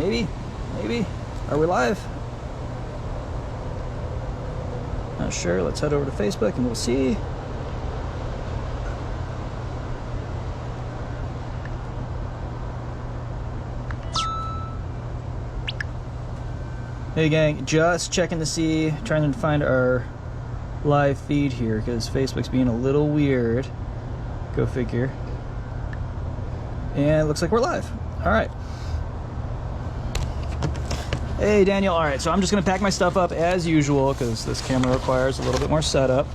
Maybe. Are we live? Not sure. Let's head over to Facebook and we'll see. Hey gang, just checking to see, trying to find our live feed here because Facebook's being a little weird. Go figure. And it looks like we're live. All right. Hey Daniel. All right, so I'm just gonna pack my stuff up as usual because this camera requires a little bit more setup.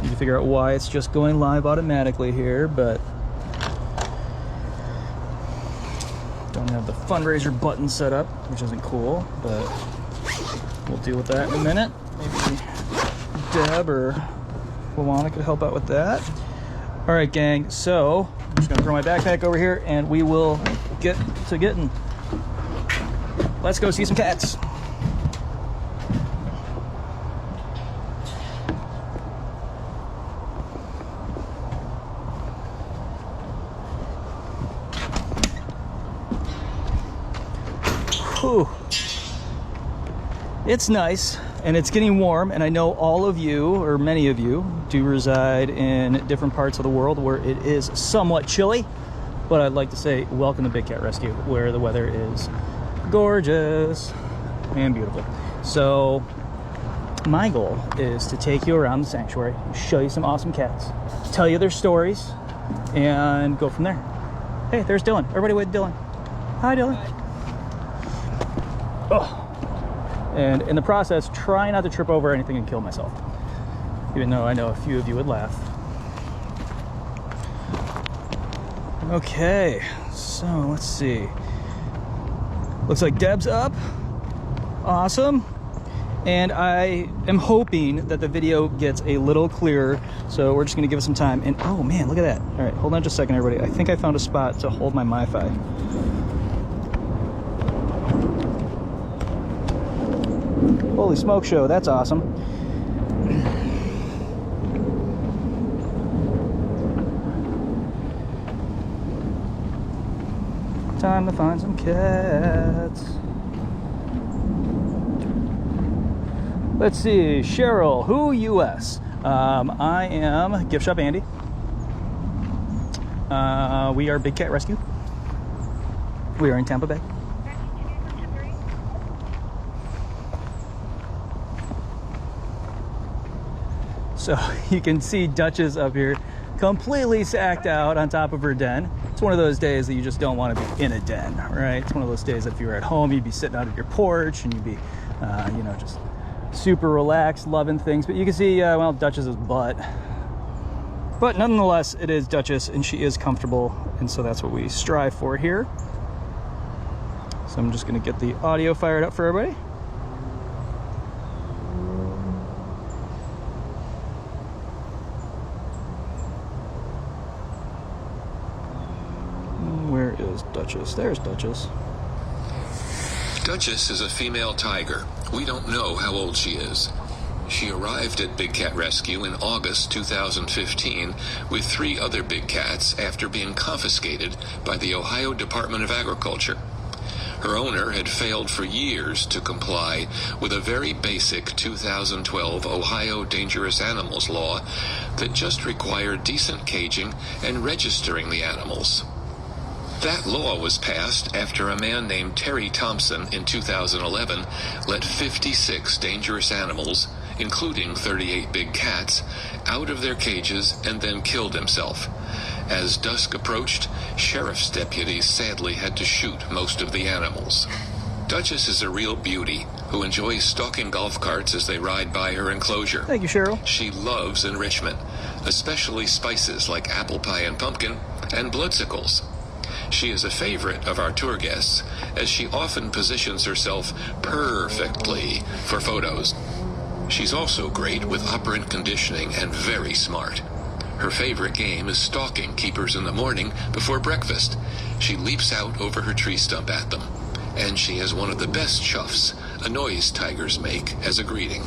Need to figure out why it's just going live automatically here, but don't have the fundraiser button set up, which isn't cool, but we'll deal with that in a minute. Maybe Deb or Luana could help out with that. All right, gang, so I'm just gonna throw my backpack over here and we will get to getting. Let's go see some cats. Whew. It's nice and it's getting warm, and I know all of you, or many of you, do reside in different parts of the world where it is somewhat chilly, but I'd like to say welcome to Big Cat Rescue, where the weather is gorgeous and beautiful. So my goal is to take you around the sanctuary, show you some awesome cats, tell you their stories, and go from there. Hey, there's Dylan. Everybody wave to Dylan. Hi, Dylan. Hi. Oh. And in the process, try not to trip over anything and kill myself, even though I know a few of you would laugh. Okay, so let's see. Looks like Deb's up. Awesome. And I am hoping that the video gets a little clearer, so we're just gonna give it some time. And oh man, look at that. All right, hold on just a second, everybody. I think I found a spot to hold my MiFi. Holy smoke show, that's awesome. Time to find some cats. Let's see, Cheryl, who US? I am GiftShop Andy. We are Big Cat Rescue. We are in Tampa Bay. So you can see Duchess up here, completely sacked out on top of her den. It's one of those days that you just don't want to be in a den, right? It's one of those days that if you were at home, you'd be sitting out at your porch and you'd be, you know, just super relaxed, loving things. But you can see, well, Duchess's butt. But nonetheless, it is Duchess and she is comfortable. And so that's what we strive for here. So I'm just gonna get the audio fired up for everybody. Where is Duchess? There's Duchess. Duchess is a female tiger. We don't know how old she is. She arrived at Big Cat Rescue in August 2015 with 3 other big cats after being confiscated by the Ohio Department of Agriculture. Her owner had failed for years to comply with a very basic 2012 Ohio Dangerous Animals law that just required decent caging and registering the animals. That law was passed after a man named Terry Thompson in 2011 let 56 dangerous animals, including 38 big cats, out of their cages and then killed himself. As dusk approached, sheriff's deputies sadly had to shoot most of the animals. Duchess is a real beauty who enjoys stalking golf carts as they ride by her enclosure. Thank you, Cheryl. She loves enrichment, especially spices like apple pie and pumpkin, and bloodsickles. She is a favorite of our tour guests, as she often positions herself perfectly for photos. She's also great with operant conditioning and very smart. Her favorite game is stalking keepers in the morning before breakfast. She leaps out over her tree stump at them. And she has one of the best chuffs, a noise tigers make as a greeting.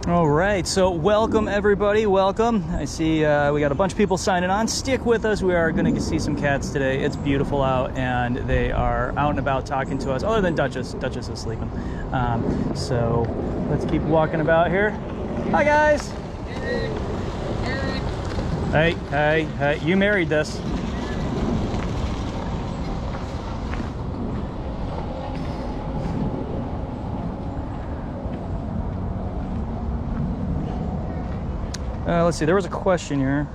All right, so welcome everybody, welcome. I see we got a bunch of people signing on. Stick with us, we are gonna see some cats today. It's beautiful out and they are out and about talking to us, other than Duchess. Duchess is sleeping. So let's keep walking about here. Hi guys. Hey, you married this. Let's see, there was a question here.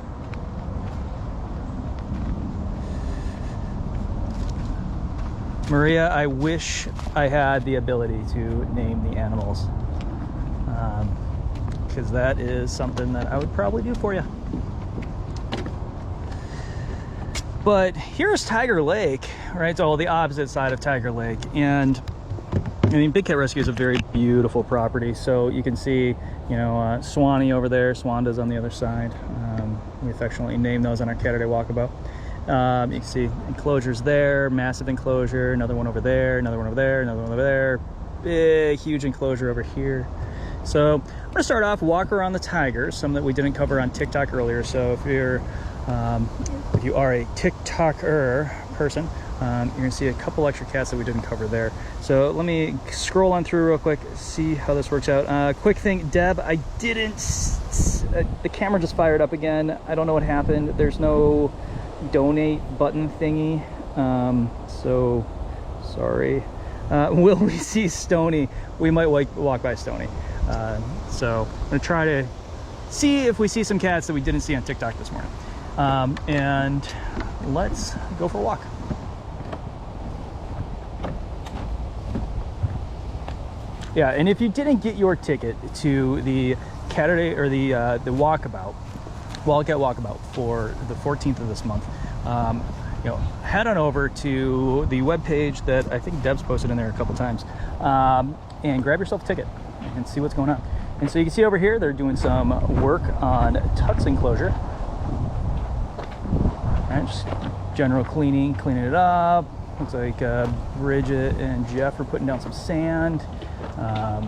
Maria, I wish I had the ability to name the animals. Because that is something that I would probably do for you. But here's Tiger Lake, right? So the opposite side of Tiger Lake. And I mean, Big Cat Rescue is a very beautiful property. So you can see, you know, Swanee over there, Swanda's on the other side. We affectionately name those on our Catterday Walkabout. You can see enclosures there, massive enclosure, another one over there, another one over there, another one over there, big, huge enclosure over here. So I'm gonna start off, walk around the tigers, some that we didn't cover on TikTok earlier. So if you are a TikToker person, you're gonna see a couple extra cats that we didn't cover there. So let me scroll on through real quick, see how this works out. Quick thing, Deb, I didn't, the camera just fired up again. I don't know what happened. There's no donate button thingy. So sorry. Will we see Stony? We might walk by Stony. So I'm gonna try to see if we see some cats that we didn't see on TikTok this morning. And let's go for a walk. Yeah, and if you didn't get your ticket to the Catterday or the Walkabout, Wildcat Walkabout for the 14th of this month, you know, head on over to the webpage that I think Deb's posted in there a couple times, and grab yourself a ticket and see what's going on. And so you can see over here, they're doing some work on Tut's enclosure. Right, just general cleaning it up. Looks like Bridget and Jeff are putting down some sand. Yeah.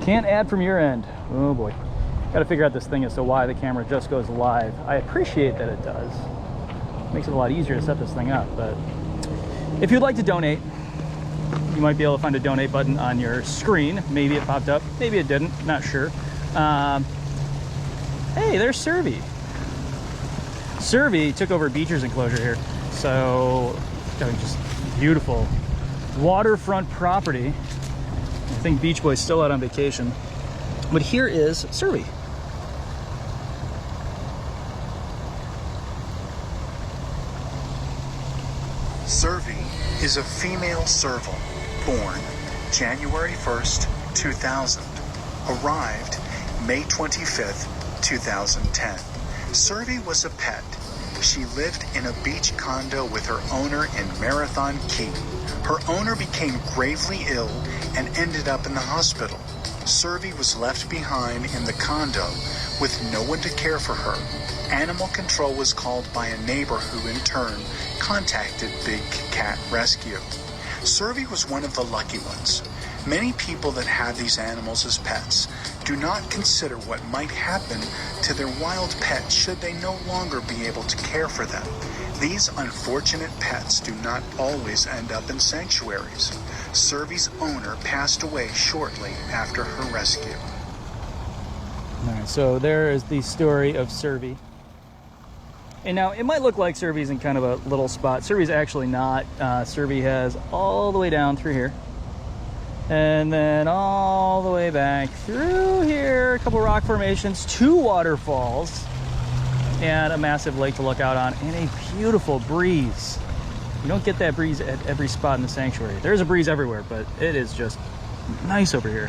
Can't add from your end. Oh boy. Got to figure out this thing as to why the camera just goes live. I appreciate that it does. Makes it a lot easier to set this thing up, but if you'd like to donate, you might be able to find a donate button on your screen. Maybe it popped up, maybe it didn't, not sure. Hey, there's Servy. Servy took over Beecher's enclosure here. So, just beautiful waterfront property. I think Beach Boy's still out on vacation. But here is Servy. Servy is a female serval born January 1st, 2000. Arrived May 25th, 2010. Servy was a pet. She lived in a beach condo with her owner in Marathon Key. Her owner became gravely ill and ended up in the hospital. Servy was left behind in the condo with no one to care for her. Animal control was called by a neighbor who in turn contacted Big Cat Rescue. Servy was one of the lucky ones. Many people that have these animals as pets do not consider what might happen to their wild pet should they no longer be able to care for them. These unfortunate pets do not always end up in sanctuaries. Servy's owner passed away shortly after her rescue. All right, so there is the story of Servy. And now it might look like Servy's in kind of a little spot. Servy's actually not. Servy has all the way down through here, and then all the way back through here, a couple rock formations, 2 waterfalls, and a massive lake to look out on, and a beautiful breeze. You don't get that breeze at every spot in the sanctuary. There's a breeze everywhere, but it is just nice over here.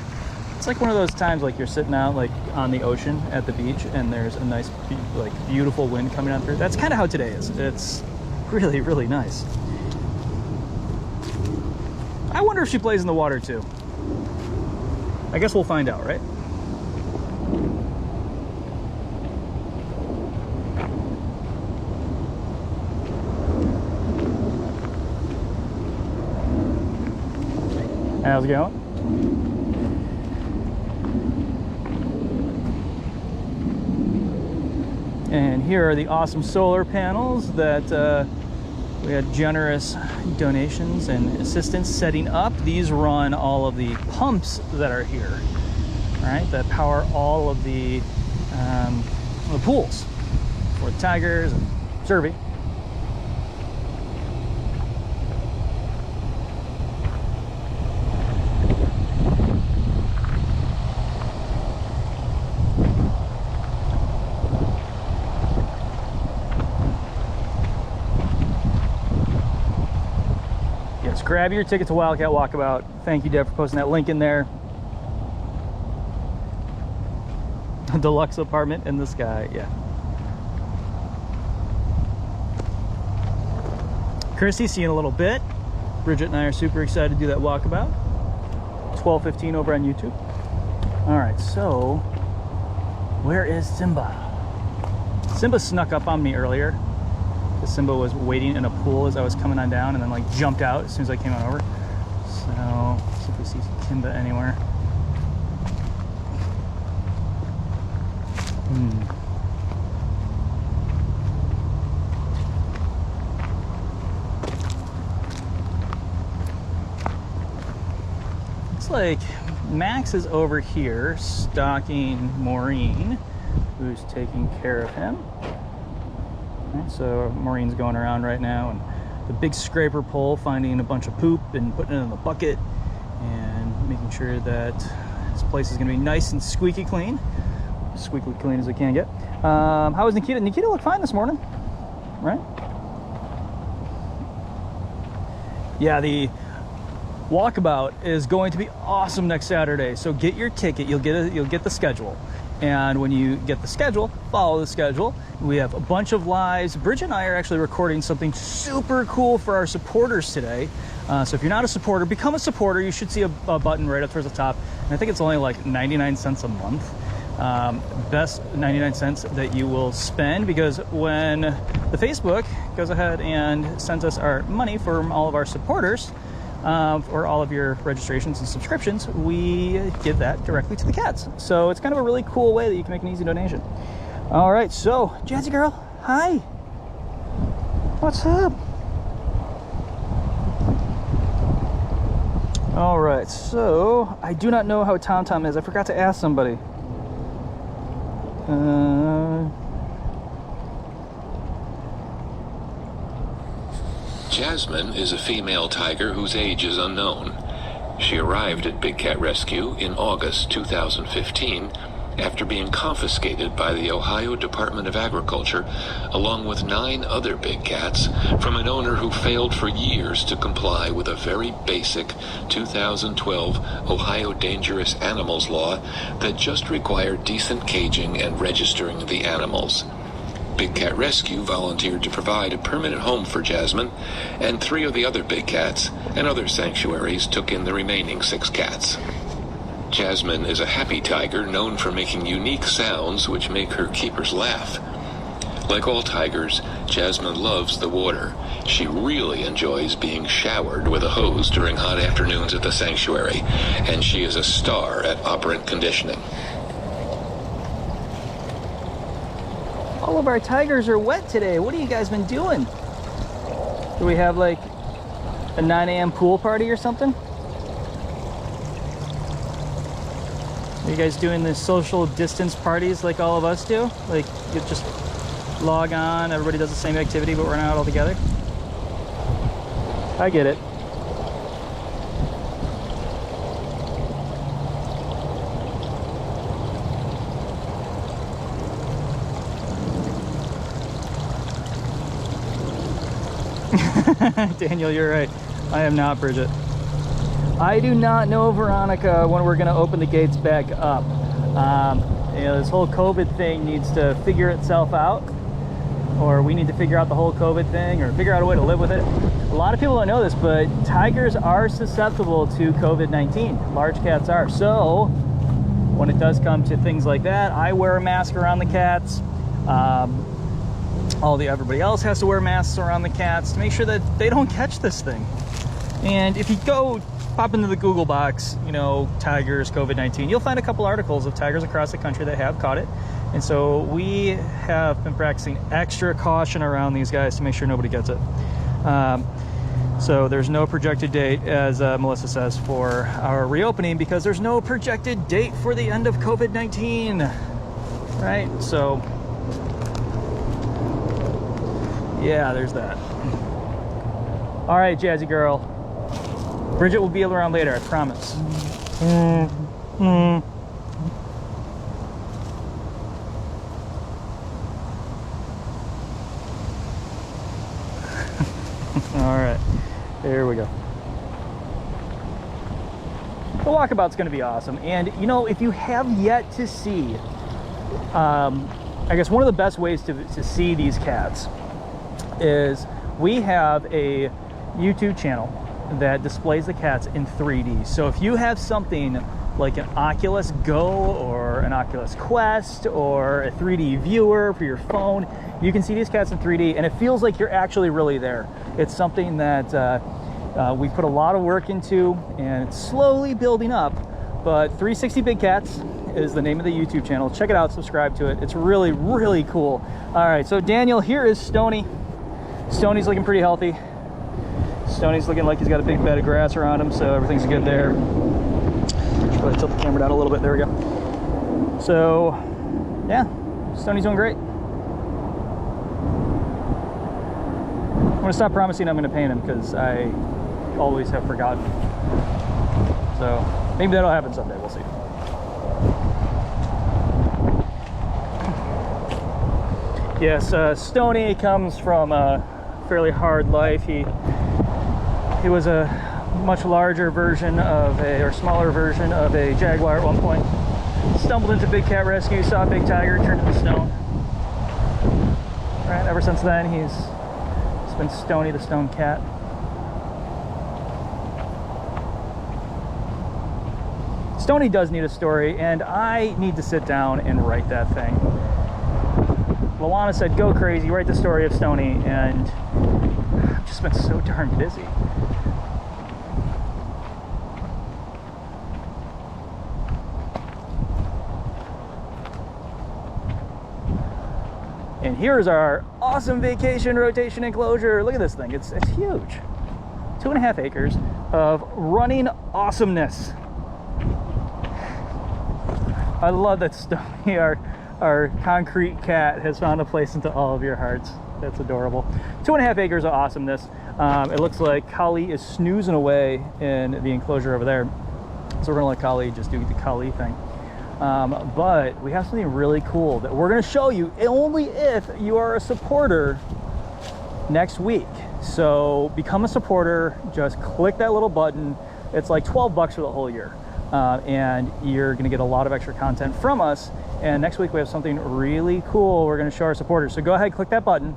It's like one of those times like you're sitting out like on the ocean at the beach and there's a nice like beautiful wind coming out through. That's kind of how today is. It's really, really nice. I wonder if she plays in the water too. I guess we'll find out, right? How's it going? And here are the awesome solar panels that we had generous donations and assistance setting up. These run all of the pumps that are here, right? That power all of the pools for the tigers and Survey. Yes, grab your ticket to Wildcat Walkabout. Thank you, Deb, for posting that link in there. A deluxe apartment in the sky, yeah. Christy, see you in a little bit. Bridget and I are super excited to do that walkabout. 12:15 over on YouTube. All right, so where is Simba? Simba snuck up on me earlier. Simba was waiting in a pool as I was coming on down and then like jumped out as soon as I came on over. So let's see if we see Simba anywhere. Looks like Max is over here stalking Maureen, who's taking care of him. Right, so Maureen's going around right now, and the big scraper pole, finding a bunch of poop and putting it in the bucket and making sure that this place is going to be nice and squeaky clean. As squeaky clean as it can get. How was Nikita? Nikita looked fine this morning, right? Yeah, the walkabout is going to be awesome next Saturday. So get your ticket. You'll get the schedule. And when you get the schedule, follow the schedule. We have a bunch of lives. Bridget and I are actually recording something super cool for our supporters today. So if you're not a supporter, become a supporter. You should see a button right up towards the top. And I think it's only like 99 cents a month. Best 99 cents that you will spend, because when the Facebook goes ahead and sends us our money from all of our supporters, or all of your registrations and subscriptions, we give that directly to the cats. So it's kind of a really cool way that you can make an easy donation. All right, so Jazzy girl, hi. What's up? All right, so I do not know how TomTom is. I forgot to ask somebody. Jasmine is a female tiger whose age is unknown. She arrived at Big Cat Rescue in August 2015 after being confiscated by the Ohio Department of Agriculture, along with 9 other big cats, from an owner who failed for years to comply with a very basic 2012 Ohio Dangerous Animals law that just required decent caging and registering the animals. Big Cat Rescue volunteered to provide a permanent home for Jasmine, and 3 of the other big cats and other sanctuaries took in the remaining 6 cats. Jasmine is a happy tiger known for making unique sounds which make her keepers laugh. Like all tigers, Jasmine loves the water. She really enjoys being showered with a hose during hot afternoons at the sanctuary, and she is a star at operant conditioning. All of our tigers are wet today. What have you guys been doing? Do we have like a 9 a.m. pool party or something? Are you guys doing the social distance parties like all of us do? Like you just log on, everybody does the same activity, but we're not all together? I get it. Daniel, you're right. I am not Bridget. I do not know, Veronica, when we're going to open the gates back up. You know, this whole COVID thing needs to figure itself out, or we need to figure out the whole COVID thing, or figure out a way to live with it. A lot of people don't know this, but tigers are susceptible to COVID-19. Large cats are. So when it does come to things like that, I wear a mask around the cats. Everybody else has to wear masks around the cats to make sure that they don't catch this thing. And if you go pop into the Google box, you know, tigers, COVID-19. You'll find a couple articles of tigers across the country that have caught it. And so we have been practicing extra caution around these guys to make sure nobody gets it. So there's no projected date, as Melissa says, for our reopening, because there's no projected date for the end of COVID-19, right? So yeah, there's that. All right, Jazzy girl. Bridget will be around later, I promise. All right, here we go. The walkabout's going to be awesome. And, you know, if you have yet to see, I guess one of the best ways to see these cats is we have a YouTube channel that displays the cats in 3D. So if you have something like an Oculus Go or an Oculus Quest or a 3D viewer for your phone, you can see these cats in 3D, and it feels like you're actually really there. It's something that we put a lot of work into, and it's slowly building up. But 360 Big Cats is the name of the YouTube channel. Check it out, subscribe to it. It's really, really cool. All right, so Daniel, here is Stony. Stony's looking pretty healthy. Stony's looking like he's got a big bed of grass around him, so everything's good there. Should probably tilt the camera down a little bit. There we go. So, yeah, Stony's doing great. I'm gonna stop promising I'm gonna paint him, because I always have forgotten. So maybe that'll happen someday. We'll see. Yes, Stony comes from a fairly hard life. He was a much larger version of or smaller version of a jaguar at one point. Stumbled into big cat rescue, saw a big tiger, turned into stone. Right, ever since then he's been Stony the stone cat. Stony does need a story, and I need to sit down and write that thing. Luana said, go crazy, write the story of Stony, and I've just been so darn busy. And here's our awesome vacation rotation enclosure. Look at this thing, it's huge. 2.5 acres of running awesomeness. I love that Stony, our concrete cat, has found a place into all of your hearts. That's adorable. 2.5 acres of awesomeness. It looks like Kali is snoozing away in the enclosure over there. So we're gonna let Kali just do the Kali thing. But we have something really cool that we're gonna show you only if you are a supporter next week. So become a supporter, just click that little button. It's like 12 bucks for the whole year. And you're gonna get a lot of extra content from us. And next week we have something really cool we're gonna show our supporters. So go ahead, click that button.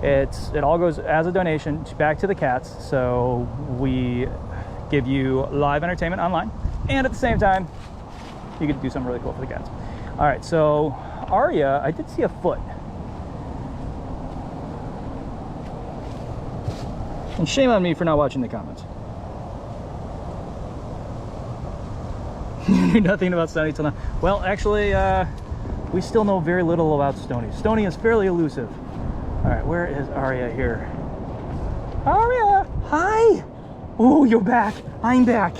It all goes as a donation back to the cats. So we give you live entertainment online, and at the same time, you get to do something really cool for the cats. All right, so Aria, I did see a foot. And shame on me for not watching the comments. You knew nothing about Stony till now. Well, actually, we still know very little about Stony. Stony is fairly elusive. All right, where is Aria here? Aria, hi. Oh, you're back. I'm back.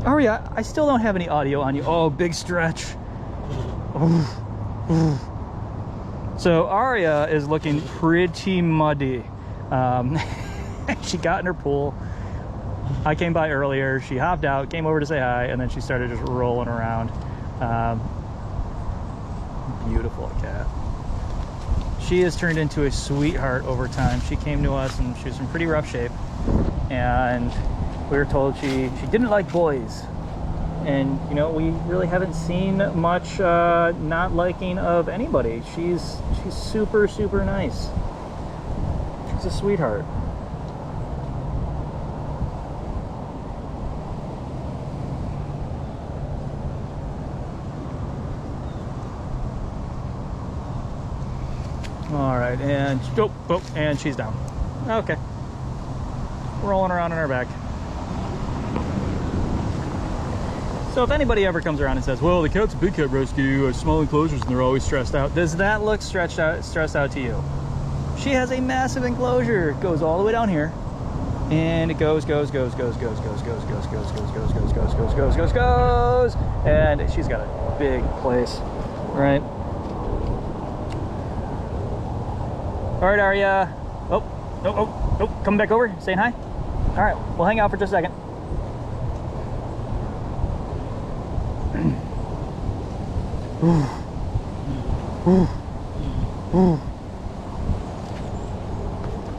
Aria, I still don't have any audio on you. Oh, big stretch. So Aria is looking pretty muddy. She got in her pool. I came by earlier, she hopped out, came over to say hi, and then she started just rolling around. Beautiful cat. She has turned into a sweetheart over time. She came to us and she was in pretty rough shape, and we were told she didn't like boys. And you know, we really haven't seen much not liking of anybody. She's super, super nice. She's a sweetheart. All right, and and she's down. Okay. rolling around on our back. So if anybody ever comes around and says, well, the cat's a big cat rescue, small enclosures, and they're always stressed out, does that look stressed out to you? She has a massive enclosure. It goes all the way down here. And it goes, and she's got a big place, right? All right, Arya. Oh, coming back over, saying hi. All right, we'll hang out for just a second.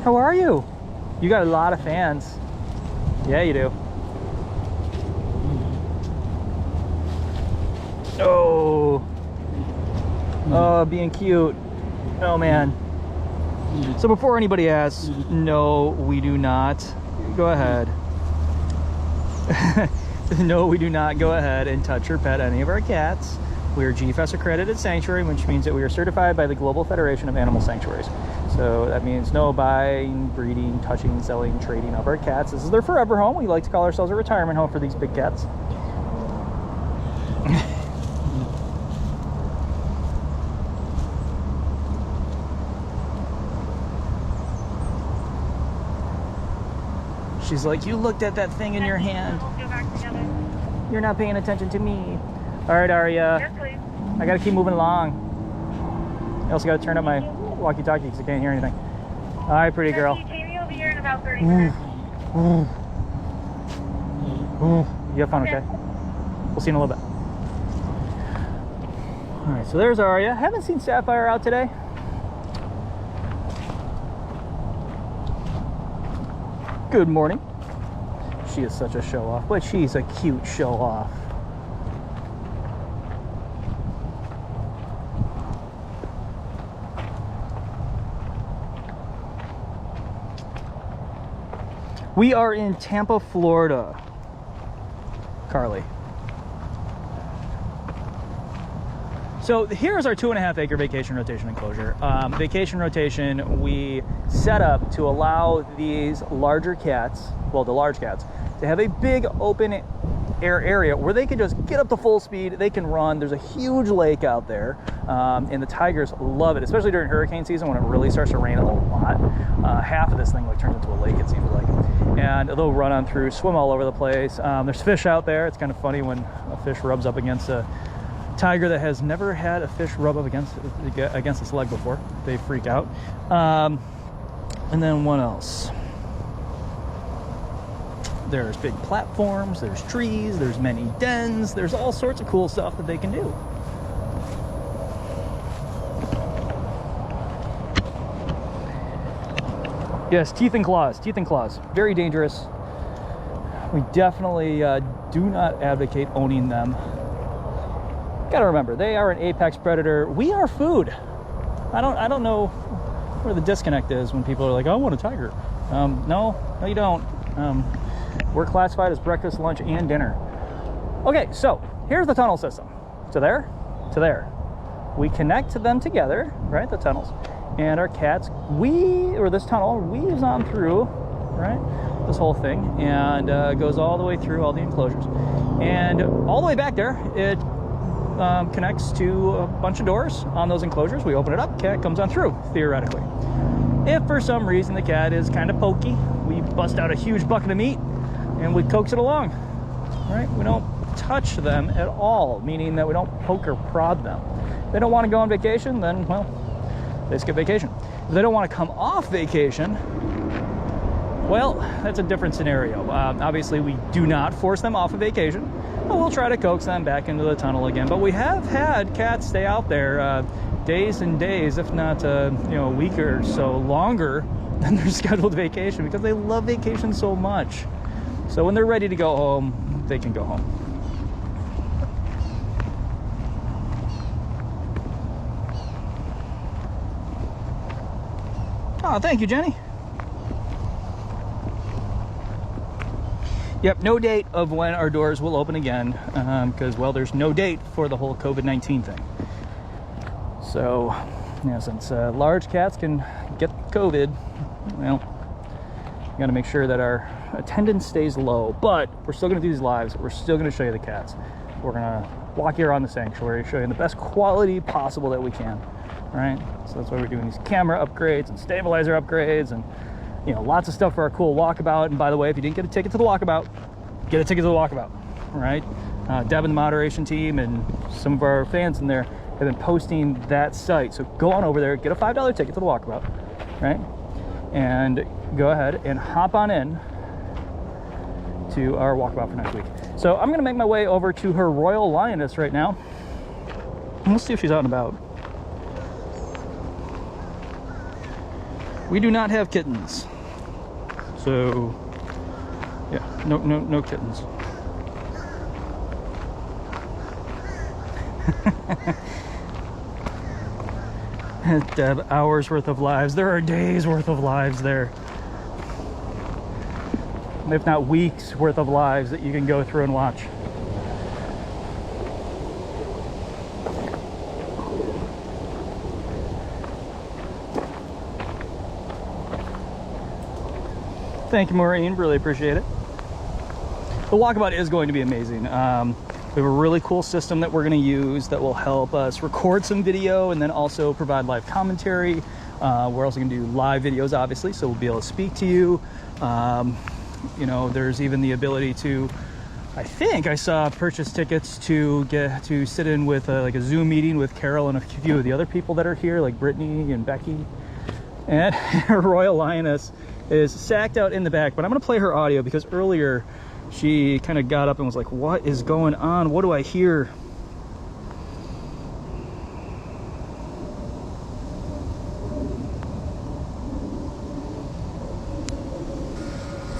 How are you? You got a lot of fans. Yeah, you do. Oh, being cute. Oh man. So before anybody asks, no, we do not. Go ahead. No, we do not go ahead and touch or pet any of our cats. We are GFS accredited sanctuary, which means that we are certified by the Global Federation of Animal Sanctuaries. So that means no buying, breeding, touching, selling, trading of our cats. This is their forever home. We like to call ourselves a retirement home for these big cats. She's like, you looked at that thing in your hand. You're not paying attention to me. All right, Arya. Yes, please. I gotta keep moving along. I also gotta turn up my walkie-talkie because I can't hear anything. All right, pretty girl. Take me over here in about 30 minutes. You have fun, okay? We'll see you in a little bit. All right, so there's Arya. Haven't seen Sapphire out today. Good morning. She is such a show-off, but she's a cute show-off. We are in Tampa, Florida. Carly. So here's our 2.5 acre vacation rotation enclosure. Vacation rotation we set up to allow these larger cats, well, the large cats, to have a big open air area where they can just get up to full speed. They can run. There's a huge lake out there, and the tigers love it, especially during hurricane season when it really starts to rain a lot. Half of this thing like turns into a lake, it seems like, and they'll run on through, swim all over the place. There's fish out there. It's kind of funny when a fish rubs up against a tiger that has never had a fish rub up against its leg before. They freak out. And then what else? There's big platforms, there's trees, there's many dens, there's all sorts of cool stuff that they can do. Yes, teeth and claws, very dangerous. We definitely do not advocate owning them. Gotta remember, they are an apex predator. We are food. I don't know where the disconnect is when people are like, I want a tiger. No, you don't. We're classified as breakfast, lunch, and dinner. Okay, so here's the tunnel system. To there, to there. We connect them together, right, the tunnels, and our cats, this tunnel weaves on through, right, this whole thing, and goes all the way through all the enclosures. And all the way back there, it connects to a bunch of doors on those enclosures. We open it up, cat comes on through, theoretically. If for some reason the cat is kind of pokey, we bust out a huge bucket of meat and we coax it along, right? We don't touch them at all, meaning that we don't poke or prod them. If they don't want to go on vacation, then, well, they skip vacation. If they don't want to come off vacation, well, that's a different scenario. Obviously, we do not force them off a vacation, but we'll try to coax them back into the tunnel again. But we have had cats stay out there days and days, if not a week or so longer than their scheduled vacation, because they love vacation so much. So when they're ready to go home, they can go home. Oh, thank you, Jenny. Yep, no date of when our doors will open again, because, well, there's no date for the whole COVID-19 thing. So, yeah, since large cats can get COVID, well, we got to make sure that our attendance stays low, but we're still going to do these lives. We're still going to show you the cats. We're going to walk you around the sanctuary, show you the best quality possible that we can. All right, so that's why we're doing these camera upgrades and stabilizer upgrades, and you know, lots of stuff for our cool walkabout. And by the way, if you didn't get a ticket to the walkabout, get a ticket to the walkabout. All right, Deb and the moderation team and some of our fans in there have been posting that site, so go on over there, get a $5 ticket to the walkabout, right, and go ahead and hop on in to our walkabout for next week. So I'm gonna make my way over to her Royal Lioness right now, and we'll see if she's out and about. We do not have kittens, so yeah, no kittens. Deb, hours worth of lives. There are days worth of lives there, if not weeks worth of lives that you can go through and watch. Thank you, Maureen, really appreciate it. The walkabout is going to be amazing. We have a really cool system that we're going to use that will help us record some video and then also provide live commentary. We're also going to do live videos, obviously, so we'll be able to speak to you. You know, there's even the ability to, I think I saw purchase tickets to get to sit in with like a Zoom meeting with Carol and a few of the other people that are here, like Brittany and Becky. And her Royal Lioness is sacked out in the back, but I'm going to play her audio because earlier she kind of got up and was like, what is going on? What do I hear?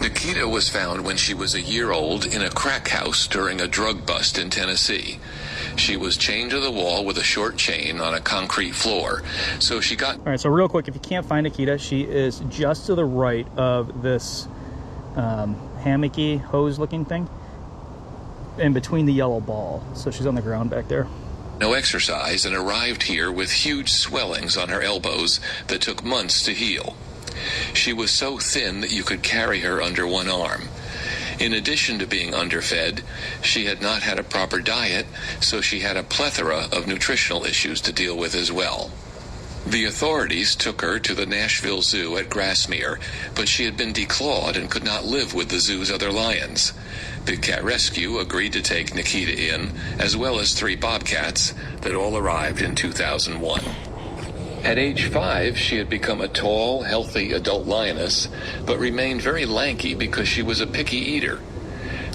Nikita was found when she was a year old in a crack house during a drug bust in Tennessee. She was chained to the wall with a short chain on a concrete floor, so she got... All right, so real quick, if you can't find Nikita, she is just to the right of this hammocky hose looking thing in between the yellow ball. So she's on the ground back there. No exercise and arrived here with huge swellings on her elbows that took months to heal. She was so thin that you could carry her under one arm. In addition to being underfed, she had not had a proper diet, so she had a plethora of nutritional issues to deal with as well. The authorities took her to the Nashville Zoo at Grassmere, but she had been declawed and could not live with the zoo's other lions. Big Cat Rescue agreed to take Nikita in, as well as 3 bobcats that all arrived in 2001. At age 5, she had become a tall, healthy adult lioness, but remained very lanky because she was a picky eater.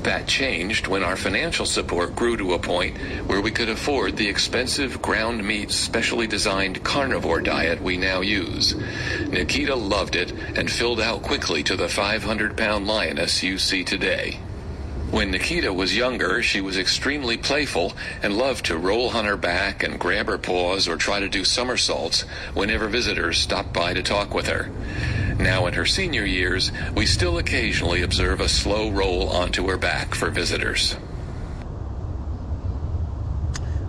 That changed when our financial support grew to a point where we could afford the expensive ground meat, specially designed carnivore diet we now use. Nikita loved it and filled out quickly to the 500-pound lioness you see today. When Nikita was younger, she was extremely playful and loved to roll on her back and grab her paws or try to do somersaults whenever visitors stopped by to talk with her. Now in her senior years, we still occasionally observe a slow roll onto her back for visitors.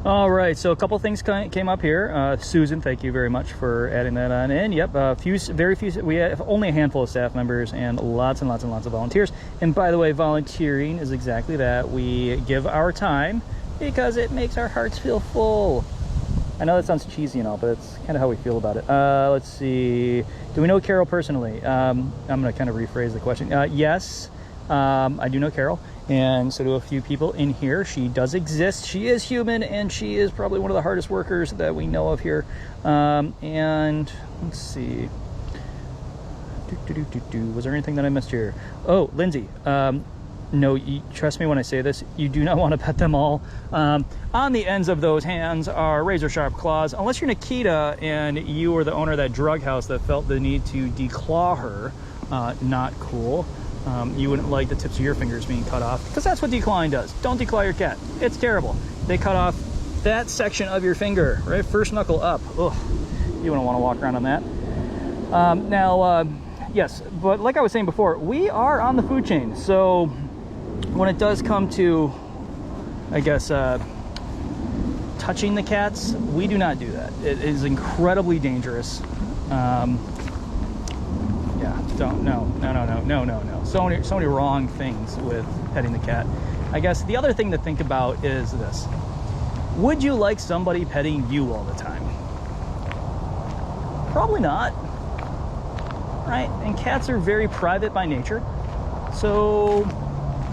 All right, so a couple things came up here. Susan, thank you very much for adding that on in. Yep, very few. We have only a handful of staff members and lots and lots and lots of volunteers. And by the way, volunteering is exactly that. We give our time because it makes our hearts feel full. I know that sounds cheesy and all, but it's kind of how we feel about it. Let's see. Do we know Carol personally? I'm going to kind of rephrase the question. Yes, I do know Carol. And so do a few people in here. She does exist. She is human, and she is probably one of the hardest workers that we know of here. And let's see. Was there anything that I missed here? Oh, Lindsay. No, trust me when I say this, you do not want to pet them all. On the ends of those hands are razor sharp claws. Unless you're Nikita and you were the owner of that drug house that felt the need to declaw her, not cool. You wouldn't like the tips of your fingers being cut off, because that's what declawing does. Don't declaw your cat. It's terrible. They cut off that section of your finger, right? First knuckle up. Ugh. You wouldn't want to walk around on that. Yes, but like I was saying before, we are on the food chain. So when it does come to, I guess, touching the cats, we do not do that. It is incredibly dangerous. Yeah, don't, no. So many wrong things with petting the cat. I guess the other thing to think about is this. Would you like somebody petting you all the time? Probably not, right? And cats are very private by nature. So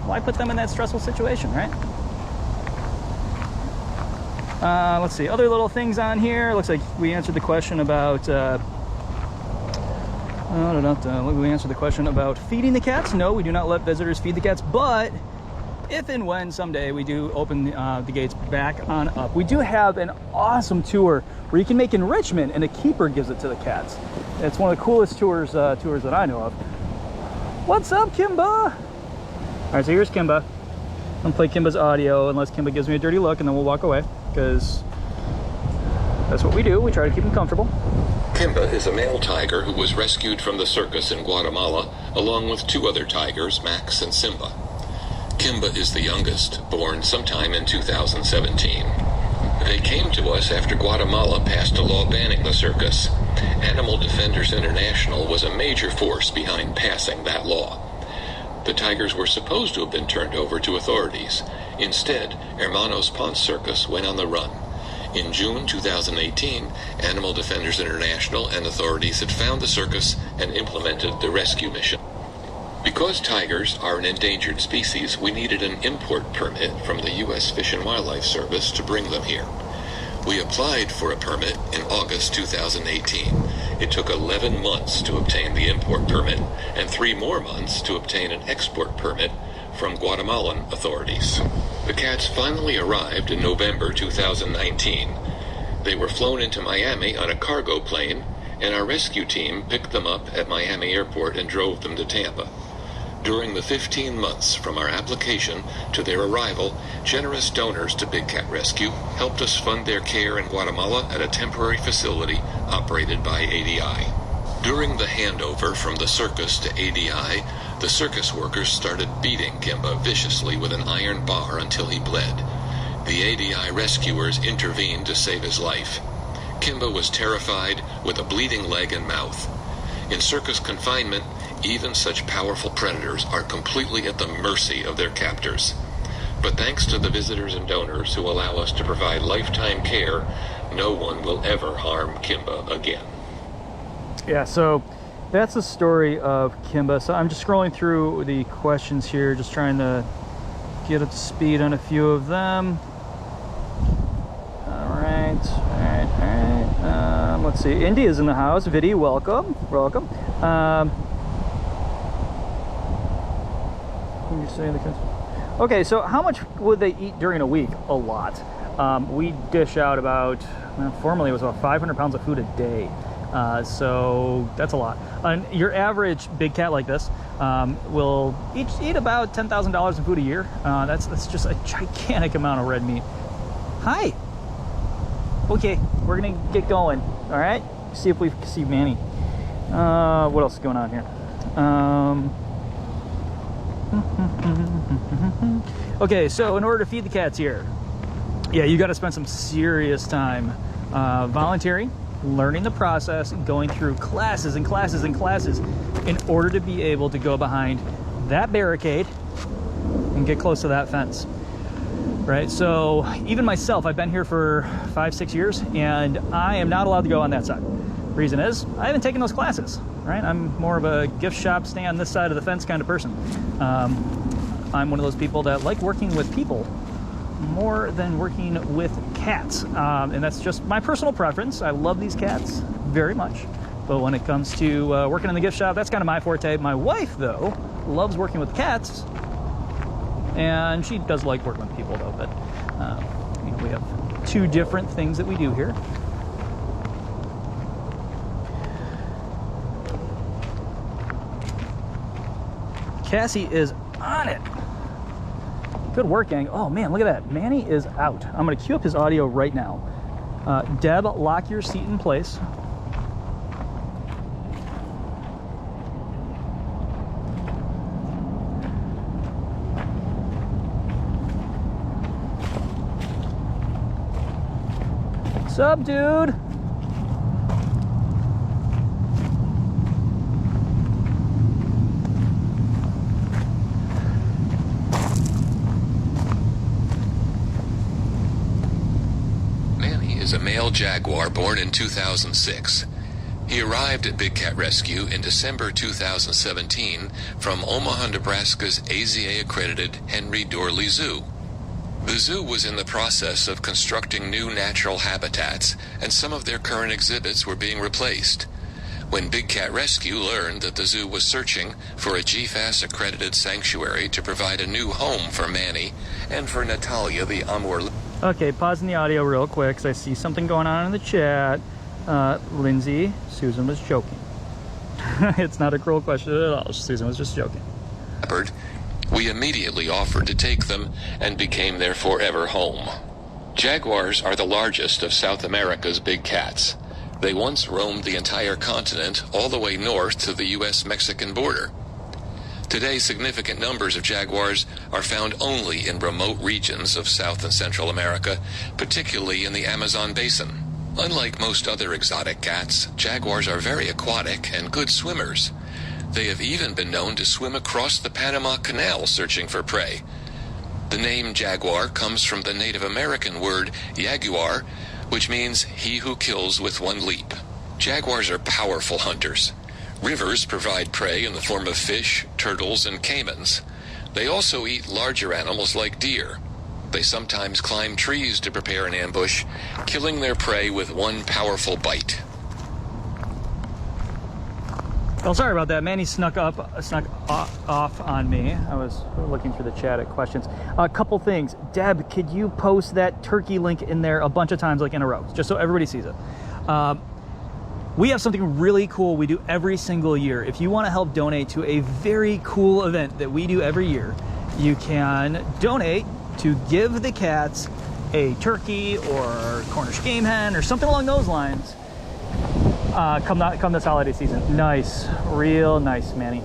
why put them in that stressful situation, right? Let's see, other little things on here. Looks like we answered the question about we answered the question about feeding the cats. No, we do not let visitors feed the cats, but if and when someday we do open the gates back on up, we do have an awesome tour where you can make enrichment and a keeper gives it to the cats. It's one of the coolest tours that I know of. What's up, Kimba? All right, so here's Kimba. I'm gonna play Kimba's audio unless Kimba gives me a dirty look, and then we'll walk away, because that's what we do. We try to keep them comfortable. Kimba is a male tiger who was rescued from the circus in Guatemala, along with 2 other tigers, Max and Simba. Kimba is the youngest, born sometime in 2017. They came to us after Guatemala passed a law banning the circus. Animal Defenders International was a major force behind passing that law. The tigers were supposed to have been turned over to authorities. Instead, Hermanos Ponce Circus went on the run. In June 2018, Animal Defenders International and authorities had found the circus and implemented the rescue mission. Because tigers are an endangered species, we needed an import permit from the U.S. Fish and Wildlife Service to bring them here. We applied for a permit in August 2018. It took 11 months to obtain the import permit and 3 more months to obtain an export permit from Guatemalan authorities. The cats finally arrived in November 2019. They were flown into Miami on a cargo plane, and our rescue team picked them up at Miami Airport and drove them to Tampa. During the 15 months from our application to their arrival, generous donors to Big Cat Rescue helped us fund their care in Guatemala at a temporary facility operated by ADI. During the handover from the circus to ADI, the circus workers started beating Kimba viciously with an iron bar until he bled. The ADI rescuers intervened to save his life. Kimba was terrified with a bleeding leg and mouth. In circus confinement, even such powerful predators are completely at the mercy of their captors. But thanks to the visitors and donors who allow us to provide lifetime care, no one will ever harm Kimba again. Yeah, so that's the story of Kimba. So I'm just scrolling through the questions here, just trying to get up to speed on a few of them. All right. Let's see. Indy is in the house. Vidi, welcome. Okay, so how much would they eat during a week? A lot. We dish out about, formerly it was about 500 pounds of food a day. So that's a lot. And your average big cat like this will eat about $10,000 in food a year. That's just a gigantic amount of red meat. Hi. Okay, we're gonna get going. All right. See if we can see Manny. What else is going on here? Okay, so in order to feed the cats here, yeah, you got to spend some serious time volunteering, learning the process, going through classes and classes and classes in order to be able to go behind that barricade and get close to that fence, right? So even myself, I've been here for 5-6 years, and I am not allowed to go on that side. Reason is, I haven't taken those classes, right? I'm more of a gift shop, stay on this side of the fence kind of person. I'm one of those people that like working with people more than working with cats. And that's just my personal preference. I love these cats very much. But when it comes to working in the gift shop, that's kind of my forte. My wife, though, loves working with cats. And she does like working with people, though. But you know, we have 2 different things that we do here. Cassie is on it. Good work, gang. Oh man, look at that. Manny is out. I'm gonna cue up his audio right now. Deb, lock your seat in place. What's up, dude? Jaguar born in 2006. He arrived at Big Cat Rescue in December 2017 from Omaha, Nebraska's AZA-accredited Henry Doorly Zoo. The zoo was in the process of constructing new natural habitats, and some of their current exhibits were being replaced. When Big Cat Rescue learned that the zoo was searching for a GFAS-accredited sanctuary to provide a new home for Manny and for Natalia the Amur. Okay, pausing the audio real quick because I see something going on in the chat. Lindsay, Susan was joking. It's not a cruel question at all. Susan was just joking. We immediately offered to take them and became their forever home. Jaguars are the largest of South America's big cats. They once roamed the entire continent all the way north to the U.S.-Mexican border. Today, significant numbers of jaguars are found only in remote regions of South and Central America, particularly in the Amazon basin. Unlike most other exotic cats, jaguars are very aquatic and good swimmers. They have even been known to swim across the Panama Canal searching for prey. The name jaguar comes from the Native American word jaguar, which means he who kills with one leap. Jaguars are powerful hunters. Rivers provide prey in the form of fish, turtles, and caimans. They also eat larger animals like deer. They sometimes climb trees to prepare an ambush, killing their prey with one powerful bite. Oh, sorry about that. Manny snuck off on me. I was looking through the chat at questions. A couple things. Deb, could you post that turkey link in there a bunch of times, like in a row, just so everybody sees it? We have something really cool we do every single year. If you want to help donate to a very cool event that we do every year, you can donate to give the cats a turkey or Cornish game hen or something along those lines. Come this holiday season. Nice, real nice, Manny.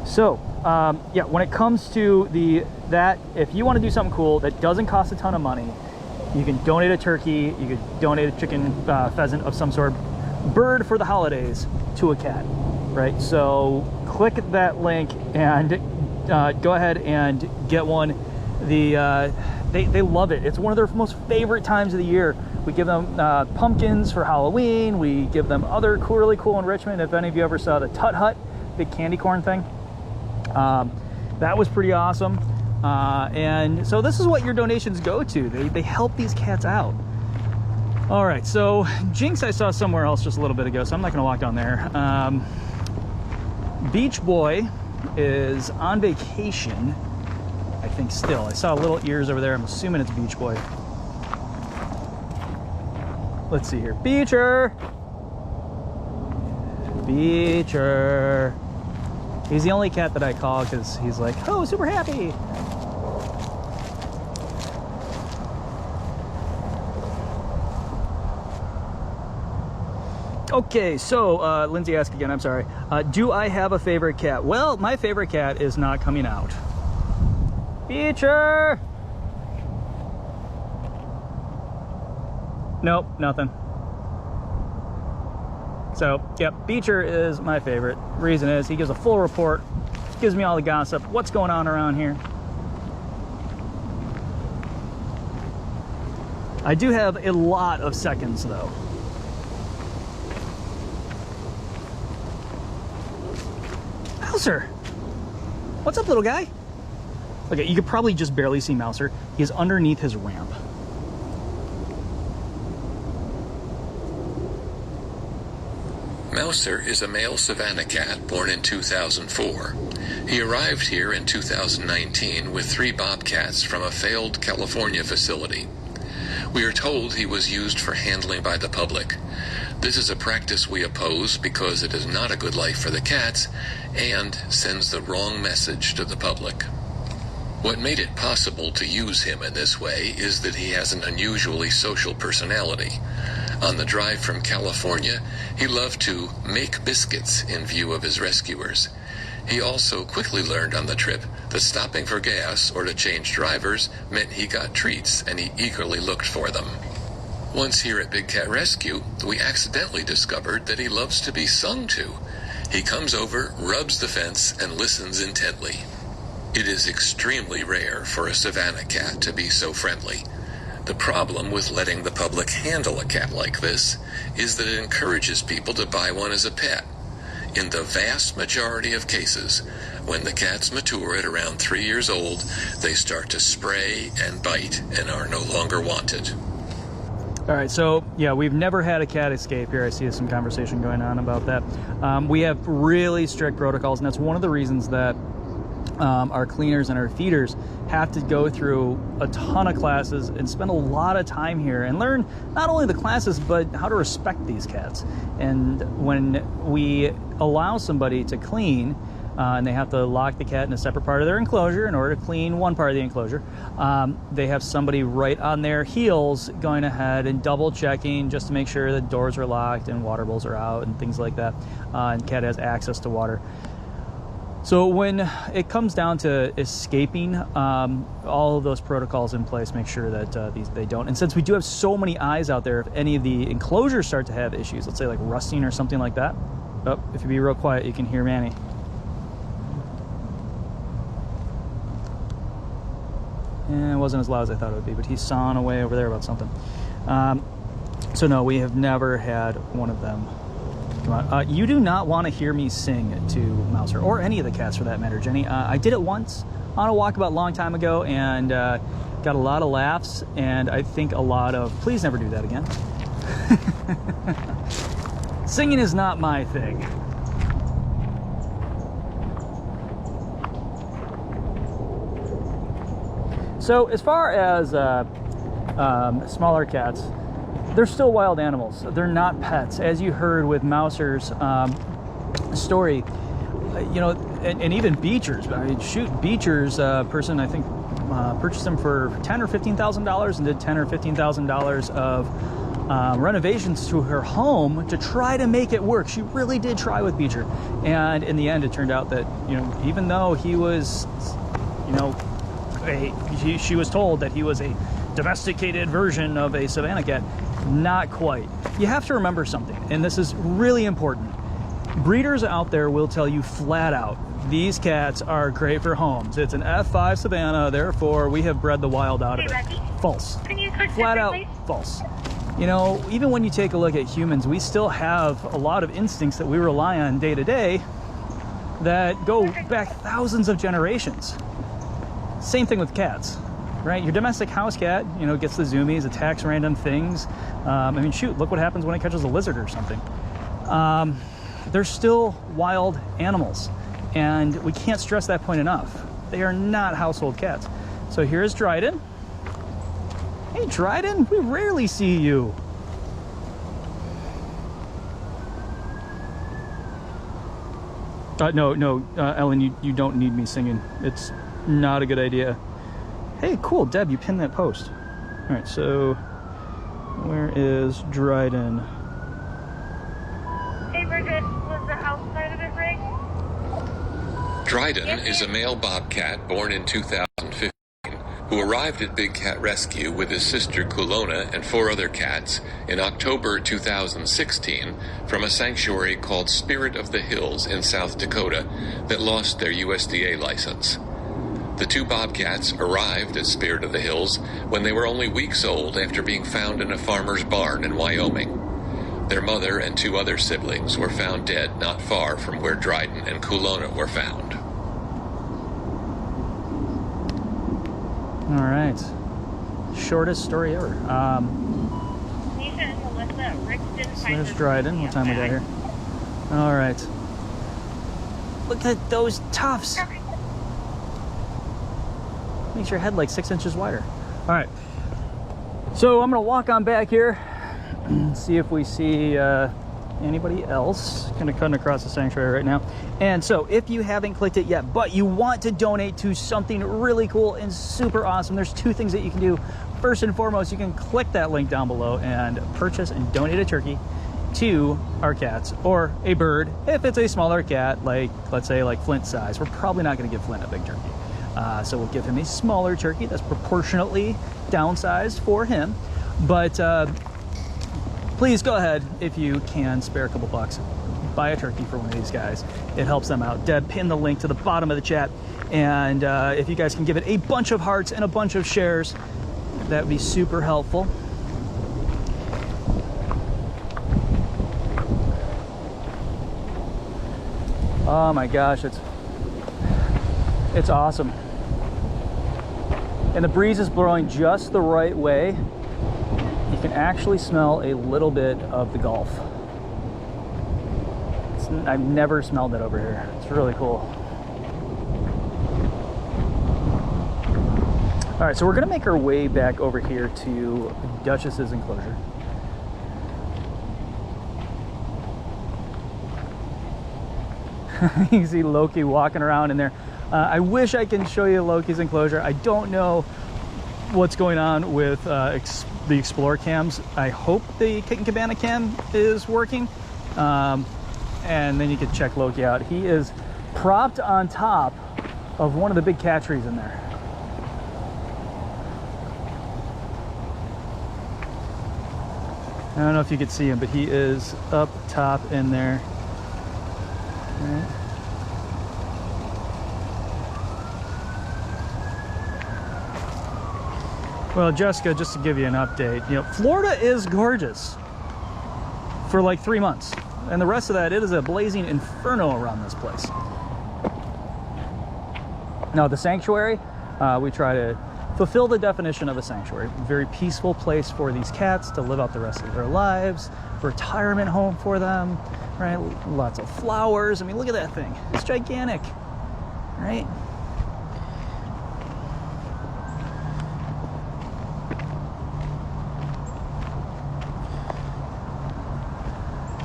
So, yeah, when it comes to that, if you want to do something cool that doesn't cost a ton of money, you can donate a turkey, you could donate a chicken, pheasant of some sort, bird for the holidays to a cat, right? So click that link and go ahead and get one. They love it. It's one of their most favorite times of the year. We give them pumpkins for Halloween. We give them other really cool enrichment. If any of you ever saw the Tut Hut, big candy corn thing, that was pretty awesome. And so this is what your donations go to. They help these cats out. All right, so Jinx I saw somewhere else just a little bit ago, so I'm not gonna walk down there. Beach Boy is on vacation, I think still. I saw little ears over there. I'm assuming it's Beach Boy. Let's see here. Beecher! Beecher. He's the only cat that I call because he's like, oh, super happy. Okay, so Lindsay asked again, I'm sorry. Do I have a favorite cat? Well, my favorite cat is not coming out. Beecher! Nope, nothing. So, yep, Beecher is my favorite. Reason is he gives a full report, gives me all the gossip, what's going on around here. I do have a lot of seconds though. Mouser! What's up, little guy? Okay, you could probably just barely see Mouser. He is underneath his ramp. Mouser is a male savanna cat born in 2004. He arrived here in 2019 with 3 bobcats from a failed California facility. We are told he was used for handling by the public. This is a practice we oppose because it is not a good life for the cats and sends the wrong message to the public. What made it possible to use him in this way is that he has an unusually social personality. On the drive from California, he loved to make biscuits in view of his rescuers. He also quickly learned on the trip that stopping for gas or to change drivers meant he got treats, and he eagerly looked for them. Once here at Big Cat Rescue, we accidentally discovered that he loves to be sung to. He comes over, rubs the fence, and listens intently. It is extremely rare for a savanna cat to be so friendly. The problem with letting the public handle a cat like this is that it encourages people to buy one as a pet. In the vast majority of cases, when the cats mature at around 3 years old, they start to spray and bite and are no longer wanted. All right, so yeah, we've never had a cat escape here. I see some conversation going on about that. We have really strict protocols, and that's one of the reasons that our cleaners and our feeders have to go through a ton of classes and spend a lot of time here and learn not only the classes, but how to respect these cats. And when we allow somebody to clean, and they have to lock the cat in a separate part of their enclosure in order to clean one part of the enclosure, they have somebody right on their heels going ahead and double checking just to make sure that doors are locked and water bowls are out and things like that, and cat has access to water. So when it comes down to escaping, all of those protocols in place make sure that they don't. And since we do have so many eyes out there, if any of the enclosures start to have issues, let's say like rusting or something like that. Oh, if you be real quiet, you can hear Manny. And it wasn't as loud as I thought it would be, but he's sawing away over there about something. So no, we have never had one of them. Come on. You do not want to hear me sing to Mouser, or any of the cats for that matter, Jenny. I did it once on a walkabout a long time ago, and got a lot of laughs, and I think a lot of, please never do that again. Singing is not my thing. So as far as smaller cats, they're still wild animals. They're not pets. As you heard with Mouser's story, you know, and even Beecher's. I mean, shoot, Beecher's person, I think, purchased them for $10,000 or $15,000 and did $10,000 or $15,000 of renovations to her home to try to make it work. She really did try with Beecher. And in the end, it turned out that, you know, even though he was, you know, she was told that he was a domesticated version of a Savannah cat. Not quite. You have to remember something, and this is really important. Breeders out there will tell you flat out, these cats are great for homes. It's an F5 Savannah, therefore we have bred the wild out of it. False. Flat out false. You know, even when you take a look at humans, we still have a lot of instincts that we rely on day to day that go back thousands of generations. Same thing with cats, right? Your domestic house cat, you know, gets the zoomies, attacks random things. I mean, shoot, look what happens when it catches a lizard or something. They're still wild animals, and we can't stress that point enough. They are not household cats. So here's Dryden. Hey, Dryden, we rarely see you. No, Ellen, you don't need me singing. It's not a good idea. Hey, cool, Deb, you pinned that post. All right, so where is Dryden? Hey, Bridget, was the outside of it rigged? Dryden is a male bobcat born in 2015 who arrived at Big Cat Rescue with his sister Kulona and 4 other cats in October 2016 from a sanctuary called Spirit of the Hills in South Dakota that lost their USDA license. The 2 bobcats arrived at Spirit of the Hills when they were only weeks old after being found in a farmer's barn in Wyoming. Their mother and 2 other siblings were found dead not far from where Dryden and Kulona were found. All right. Shortest story ever. So there's Dryden. What time we got here? All right. Look at those tufts. Makes your head like 6 inches wider. All right. So I'm going to walk on back here and see if we see anybody else. Kind of cutting across the sanctuary right now. And so if you haven't clicked it yet, but you want to donate to something really cool and super awesome, there's 2 things that you can do. First and foremost, you can click that link down below and purchase and donate a turkey to our cats, or a bird if it's a smaller cat, like let's say like Flint size. We're probably not going to give Flint a big turkey. So we'll give him a smaller turkey that's proportionately downsized for him. But please go ahead, if you can spare a couple bucks, buy a turkey for one of these guys. It helps them out. Deb pinned the link to the bottom of the chat. And if you guys can give it a bunch of hearts and a bunch of shares, that would be super helpful. Oh my gosh, it's awesome. And the breeze is blowing just the right way. You can actually smell a little bit of the Gulf. I've never smelled it over here. It's really cool. All right, so we're gonna make our way back over here to Duchess's enclosure. You can see Loki walking around in there. I wish I can show you Loki's enclosure. I don't know what's going on with the Explorer cams. I hope the Kit and Cabana cam is working. And then you can check Loki out. He is propped on top of one of the big cat trees in there. I don't know if you could see him, but he is up top in there. All right. Well, Jessica, just to give you an update, you know, Florida is gorgeous for like 3 months. And the rest of that, it is a blazing inferno around this place. Now, the sanctuary, we try to fulfill the definition of a sanctuary. A very peaceful place for these cats to live out the rest of their lives. Retirement home for them, right? Lots of flowers. I mean, look at that thing. It's gigantic, right?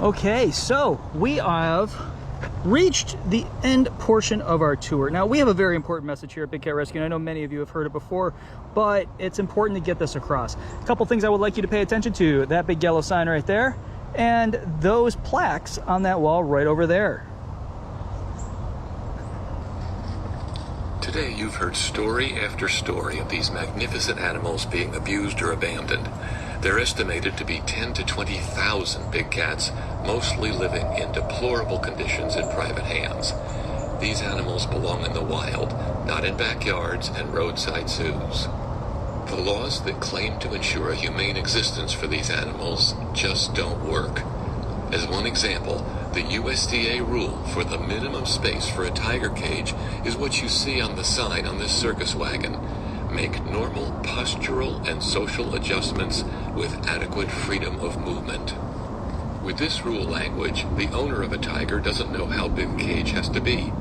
Okay, so we have reached the end portion of our tour. Now, we have a very important message here at Big Cat Rescue, and I know many of you have heard it before, but it's important to get this across. A couple things I would like you to pay attention to: that big yellow sign right there, and those plaques on that wall right over there. Today you've heard story after story of these magnificent animals being abused or abandoned. They're estimated to be 10 to 20,000 big cats, mostly living in deplorable conditions in private hands. These animals belong in the wild, not in backyards and roadside zoos. The laws that claim to ensure a humane existence for these animals just don't work. As one example, the USDA rule for the minimum space for a tiger cage is what you see on the sign on this circus wagon. Make normal postural and social adjustments with adequate freedom of movement. With this rule language, the owner of a tiger doesn't know how big the cage has to be.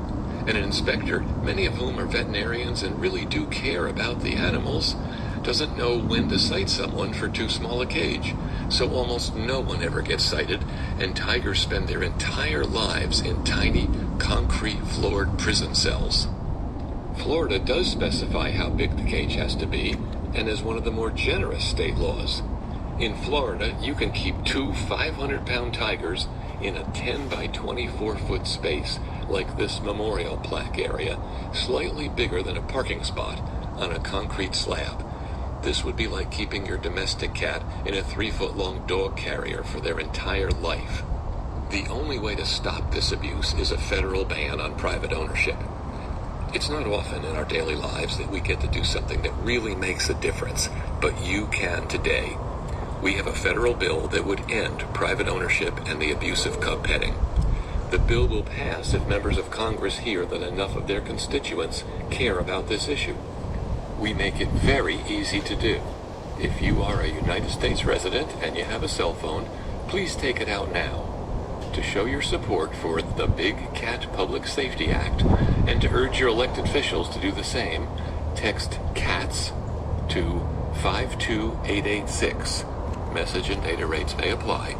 And an inspector, many of whom are veterinarians and really do care about the animals, doesn't know when to cite someone for too small a cage. So almost no one ever gets cited, and tigers spend their entire lives in tiny, concrete-floored prison cells. Florida does specify how big the cage has to be, and is one of the more generous state laws. In Florida, you can keep 2 500-pound tigers in a 10 by 24-foot space, like this memorial plaque area, slightly bigger than a parking spot, on a concrete slab. This would be like keeping your domestic cat in a 3-foot-long dog carrier for their entire life. The only way to stop this abuse is a federal ban on private ownership. It's not often in our daily lives that we get to do something that really makes a difference, but you can today. We have a federal bill that would end private ownership and the abuse of cub petting. The bill will pass if members of Congress hear that enough of their constituents care about this issue. We make it very easy to do. If you are a United States resident and you have a cell phone, please take it out now. To show your support for the Big Cat Public Safety Act and to urge your elected officials to do the same, text CATS to 52886. Message and data rates may apply.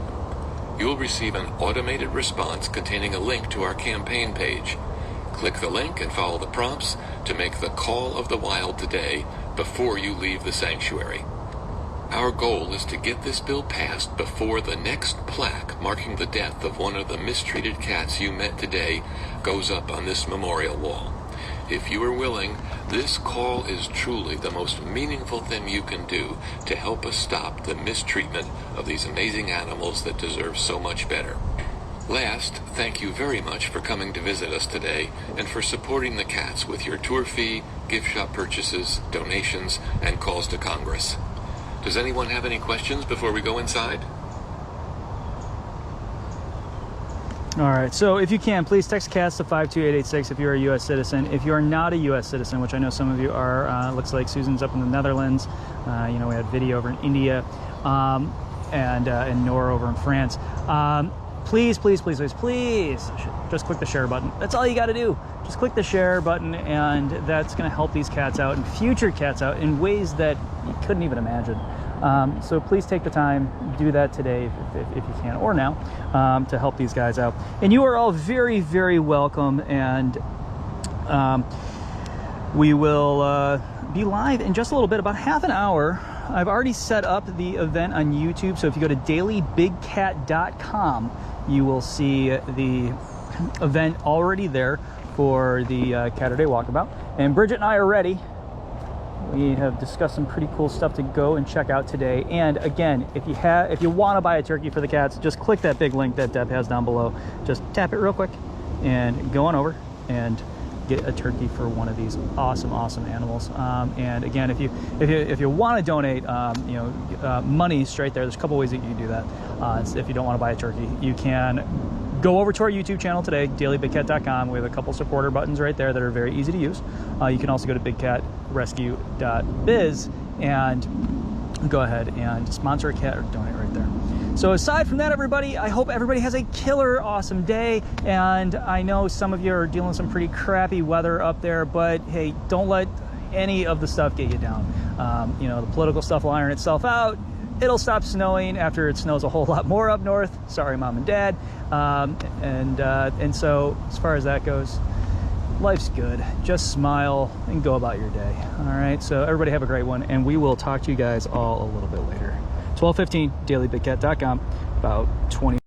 You will receive an automated response containing a link to our campaign page. Click the link and follow the prompts to make the call of the wild today before you leave the sanctuary. Our goal is to get this bill passed before the next plaque marking the death of one of the mistreated cats you met today goes up on this memorial wall. If you are willing, this call is truly the most meaningful thing you can do to help us stop the mistreatment of these amazing animals that deserve so much better. Last, thank you very much for coming to visit us today and for supporting the cats with your tour fee, gift shop purchases, donations, and calls to Congress. Does anyone have any questions before we go inside? All right, so if you can, please text CATS to 52886 if you're a U.S. citizen. If you're not a U.S. citizen, which I know some of you are, looks like Susan's up in the Netherlands. You know, we had video over in India, and Nora over in France. Please, please, please, please, please, just click the share button. That's all you got to do. Just click the share button, and that's going to help these cats out and future cats out in ways that you couldn't even imagine. So please take the time, do that today if you can, or now, to help these guys out. And you are all very, very welcome, and we will be live in just a little bit, about half an hour. I've already set up the event on YouTube, so if you go to dailybigcat.com, you will see the event already there for the Catterday Walkabout. And Bridget and I are ready. We have discussed some pretty cool stuff to go and check out today. And again, if you want to buy a turkey for the cats, just click that big link that Deb has down below. Just tap it real quick and go on over and get a turkey for one of these awesome animals. And again, if you want to donate money straight there, there's a couple ways that you can do that. If you don't want to buy a turkey, you can go over to our YouTube channel today, dailybigcat.com. We have a couple supporter buttons right there that are very easy to use. You can also go to bigcatrescue.biz and go ahead and sponsor a cat or donate right there. So aside from that, everybody, I hope everybody has a killer awesome day. And I know some of you are dealing with some pretty crappy weather up there, but hey, don't let any of the stuff get you down. The political stuff will iron itself out. It'll stop snowing after it snows a whole lot more up north. Sorry, Mom and Dad. And so as far as that goes, life's good. Just smile and go about your day. All right, so everybody have a great one, and we will talk to you guys all a little bit later. 12:15, dailybigcat.com, about 20